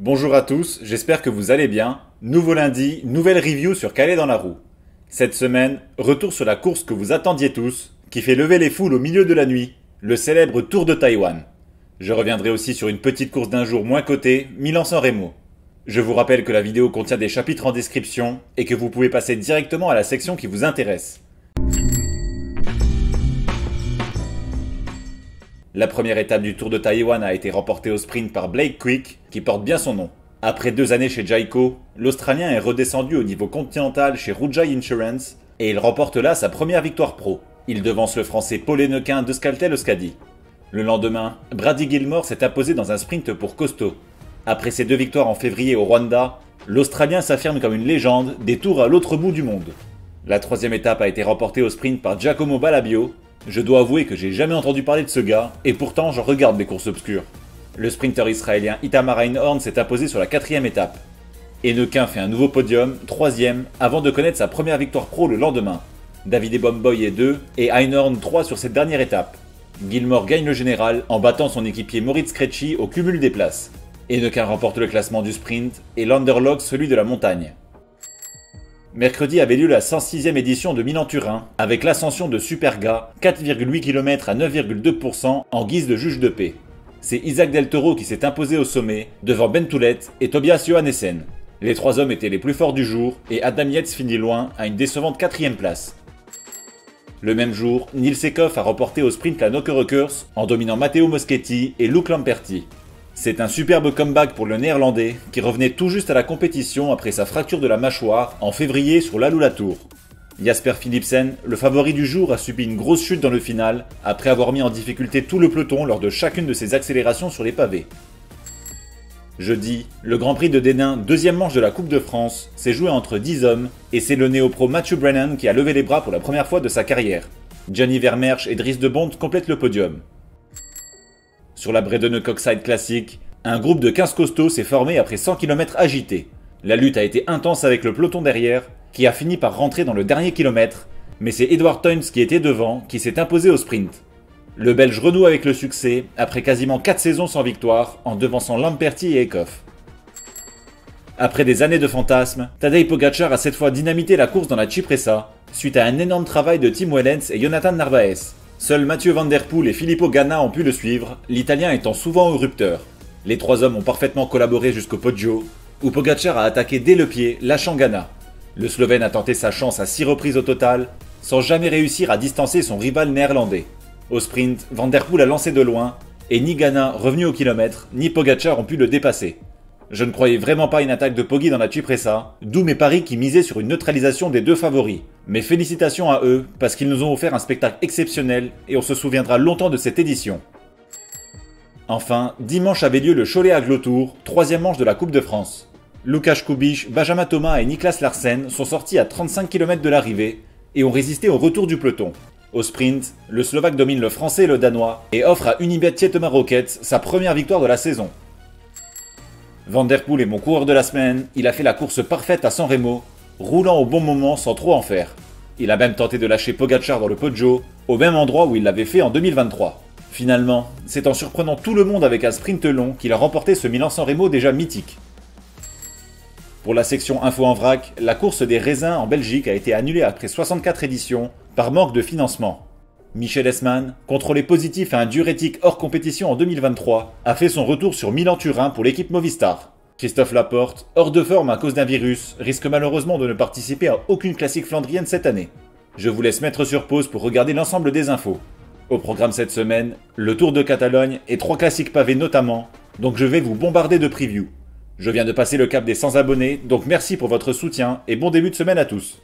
Bonjour à tous, j'espère que vous allez bien. Nouveau lundi, nouvelle review sur Calais dans la roue. Cette semaine, retour sur la course que vous attendiez tous, qui fait lever les foules au milieu de la nuit, le célèbre Tour de Taïwan. Je reviendrai aussi sur une petite course d'un jour moins cotée, Milan-San Remo. Je vous rappelle que la vidéo contient des chapitres en description et que vous pouvez passer directement à la section qui vous intéresse. La première étape du Tour de Taïwan a été remportée au sprint par Blake Quick, qui porte bien son nom. Après 2 années chez Jayco, l'Australien est redescendu au niveau continental chez Rujai Insurance et il remporte là sa première victoire pro. Il devance le Français Paul Hennequin d'Euskaltel-Euskadi. Le lendemain, Brady Gilmore s'est imposé dans un sprint pour costaud. Après ses 2 victoires en février au Rwanda, l'Australien s'affirme comme une légende des tours à l'autre bout du monde. La 3e étape a été remportée au sprint par Giacomo Balabio. Je dois avouer que j'ai jamais entendu parler de ce gars, et pourtant j'en regarde des courses obscures. Le sprinter israélien Itamar Einhorn s'est imposé sur la 4e étape. Hennequin fait un nouveau podium, 3e, avant de connaître sa première victoire pro le lendemain. David Ebomboy est 2, et Einhorn 3 sur cette dernière étape. Gilmore gagne le général en battant son équipier Moritz Krejci au cumul des places. Hennequin remporte le classement du sprint, et Landerlock celui de la montagne. Mercredi avait lieu la 106e édition de Milan-Turin, avec l'ascension de Superga, 4,8 km à 9,2% en guise de juge de paix. C'est Isaac Del Toro qui s'est imposé au sommet, devant Ben Toulet et Tobias Johannessen. Les 3 hommes étaient les plus forts du jour, et Adam Yates finit loin à une décevante 4e place. Le même jour, Nils Ekoff a remporté au sprint la Knokke-Roekers en dominant Matteo Moschetti et Luc Lamperti. C'est un superbe comeback pour le néerlandais qui revenait tout juste à la compétition après sa fracture de la mâchoire en février sur l'Alula-Tour. Jasper Philipsen, le favori du jour, a subi une grosse chute dans le final après avoir mis en difficulté tout le peloton lors de chacune de ses accélérations sur les pavés. Jeudi, le Grand Prix de Denain, 2e manche de la Coupe de France, s'est joué entre 10 hommes et c'est le néo-pro Matthew Brennan qui a levé les bras pour la première fois de sa carrière. Gianni Vermeersch et Dries de Bont complètent le podium. Sur la Bredene Coxside Classic, un groupe de 15 costauds s'est formé après 100 km agités. La lutte a été intense avec le peloton derrière, qui a fini par rentrer dans le dernier kilomètre, mais c'est Edward Theuns qui était devant, qui s'est imposé au sprint. Le Belge renoue avec le succès, après quasiment 4 saisons sans victoire, en devançant Lamperti et Ekoff. Après des années de fantasmes, Tadej Pogačar a cette fois dynamité la course dans la Cipressa, suite à un énorme travail de Tim Wellens et Jonathan Narvaez. Seuls Mathieu Van Der Poel et Filippo Ganna ont pu le suivre, l'Italien étant souvent au rupteur. Les 3 hommes ont parfaitement collaboré jusqu'au Poggio, où Pogačar a attaqué dès le pied, lâchant Ganna. Le Slovène a tenté sa chance à 6 reprises au total, sans jamais réussir à distancer son rival néerlandais. Au sprint, Van Der Poel a lancé de loin, et ni Ganna, revenu au kilomètre, ni Pogačar ont pu le dépasser. Je ne croyais vraiment pas une attaque de Poggi dans la Cipressa, d'où mes paris qui misaient sur une neutralisation des 2 favoris. Mais félicitations à eux, parce qu'ils nous ont offert un spectacle exceptionnel, et on se souviendra longtemps de cette édition. Enfin, dimanche avait lieu le Cholet-Aglo Tour, 3e manche de la Coupe de France. Lukáš Kubík, Benjamin Thomas et Niklas Larsen sont sortis à 35 km de l'arrivée, et ont résisté au retour du peloton. Au sprint, le Slovaque domine le Français et le Danois, et offre à Unibet Tietema Rockets sa première victoire de la saison. Van Der Poel est mon coureur de la semaine, il a fait la course parfaite à San Remo, roulant au bon moment sans trop en faire. Il a même tenté de lâcher Pogačar dans le Poggio, au même endroit où il l'avait fait en 2023. Finalement, c'est en surprenant tout le monde avec un sprint long qu'il a remporté ce Milan-San Remo déjà mythique. Pour la section info en vrac, la course des raisins en Belgique a été annulée après 64 éditions par manque de financement. Michel Esman, contrôlé positif à un diurétique hors compétition en 2023, a fait son retour sur Milan-Turin pour l'équipe Movistar. Christophe Laporte, hors de forme à cause d'un virus, risque malheureusement de ne participer à aucune classique flandrienne cette année. Je vous laisse mettre sur pause pour regarder l'ensemble des infos. Au programme cette semaine, le Tour de Catalogne et 3 classiques pavés notamment, donc je vais vous bombarder de previews. Je viens de passer le cap des 100 abonnés, donc merci pour votre soutien et bon début de semaine à tous.